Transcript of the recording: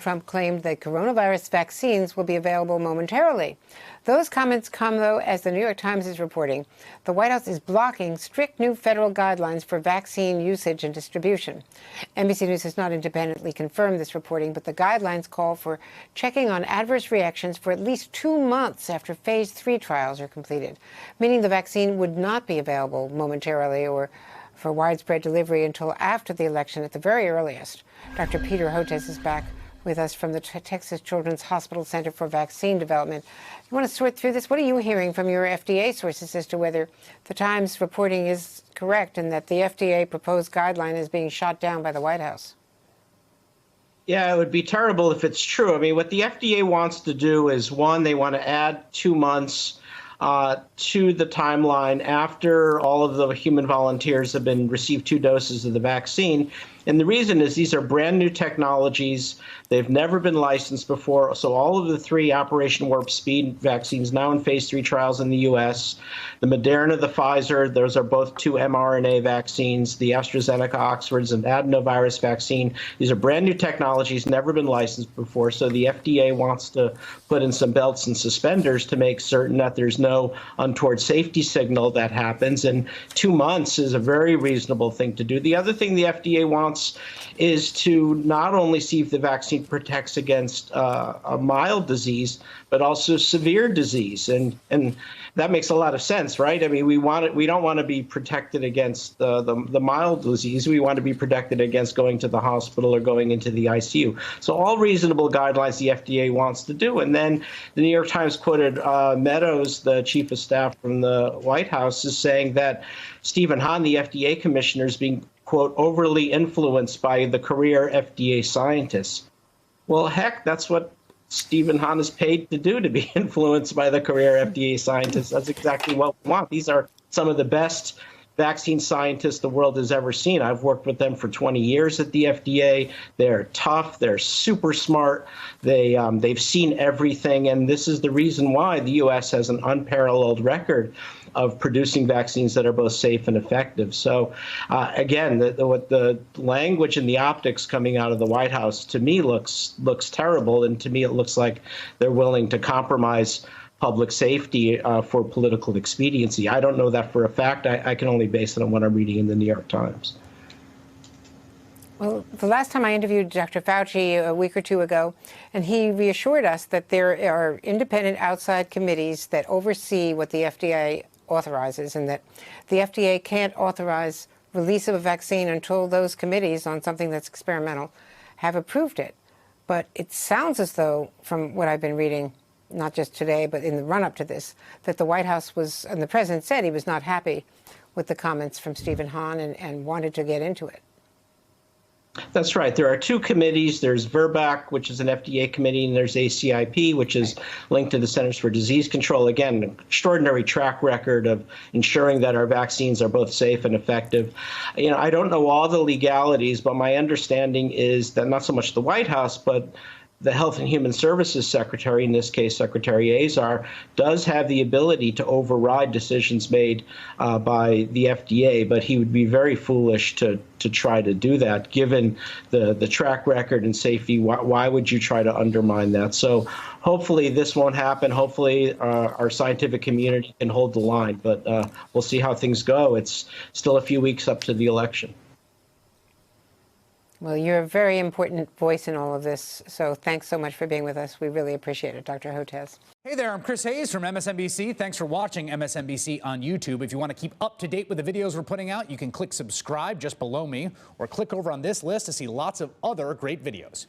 Trump claimed that coronavirus vaccines will be available momentarily. Those comments come, though, as the New York Times is reporting, the White House is blocking strict new federal guidelines for vaccine usage and distribution. NBC News has not independently confirmed this reporting, but the guidelines call for checking on adverse reactions for at least 2 months after phase 3 trials are completed, meaning the vaccine would not be available momentarily or for widespread delivery until after the election at the very earliest. Dr. Peter Hotez is back with us from the Texas Children's Hospital Center for Vaccine Development. You want to sort through this? What are you hearing from your FDA sources as to whether the Times reporting is correct and that the FDA proposed guideline is being shot down by the White House? Yeah, it would be terrible if it's true. I mean, what the FDA wants to do is, one, they want to add 2 months to the timeline after all of the human volunteers have received 2 doses of the vaccine. And the reason is these are brand new technologies. They've never been licensed before. So all of the 3 Operation Warp Speed vaccines now in phase 3 trials in the U.S., the Moderna, the Pfizer, those are both 2 mRNA vaccines, the AstraZeneca, Oxford's, and adenovirus vaccine. These are brand new technologies, never been licensed before. So the FDA wants to put in some belts and suspenders to make certain that there's no untoward safety signal that happens. And 2 months is a very reasonable thing to do. The other thing the FDA wants is to not only see if the vaccine protects against a mild disease, but also severe disease. And that makes a lot of sense, right? I mean, we don't want to be protected against the mild disease. We want to be protected against going to the hospital or going into the ICU. So all reasonable guidelines the FDA wants to do. And then the New York Times quoted Meadows, the chief of staff from the White House, is saying that Stephen Hahn, the FDA commissioner, is being, quote, overly influenced by the career FDA scientists. Well, heck, that's what Stephen Hahn is paid to do, to be influenced by the career FDA scientists. That's exactly what we want. These are some of the best vaccine scientists the world has ever seen. I've worked with them for 20 years at the FDA. They're tough. They're super smart. They've seen everything. And this is the reason why the U.S. has an unparalleled record of producing vaccines that are both safe and effective. So, again, what the language and the optics coming out of the White House, to me, looks terrible. And to me, it looks like they're willing to compromise public safety for political expediency. I don't know that for a fact. I can only base it on what I'm reading in the New York Times. Well, the last time I interviewed Dr. Fauci a week or 2 ago, and he reassured us that there are independent outside committees that oversee what the FDA authorizes, and that the FDA can't authorize release of a vaccine until those committees on something that's experimental have approved it. But it sounds as though, from what I've been reading, not just today, but in the run-up to this, that the White House was, and the president said he was not happy with the comments from Stephen Hahn and wanted to get into it. That's right. There are 2 committees. There's VRBPAC, which is an FDA committee, and there's ACIP, which is linked to the Centers for Disease Control. Again, an extraordinary track record of ensuring that our vaccines are both safe and effective. You know, I don't know all the legalities, but my understanding is that not so much the White House, but the Health and Human Services Secretary, in this case Secretary Azar, does have the ability to override decisions made by the FDA, but he would be very foolish to try to do that, given the track record and safety. Why would you try to undermine that? So hopefully this won't happen. Hopefully our scientific community can hold the line, but we'll see how things go. It's still a few weeks up to the election. Well, you're a very important voice in all of this, so thanks so much for being with us. We really appreciate it, Dr. Hotez. Hey there, I'm Chris Hayes from MSNBC. Thanks for watching MSNBC on YouTube. If you want to keep up to date with the videos we're putting out, you can click subscribe just below me, or click over on this list to see lots of other great videos.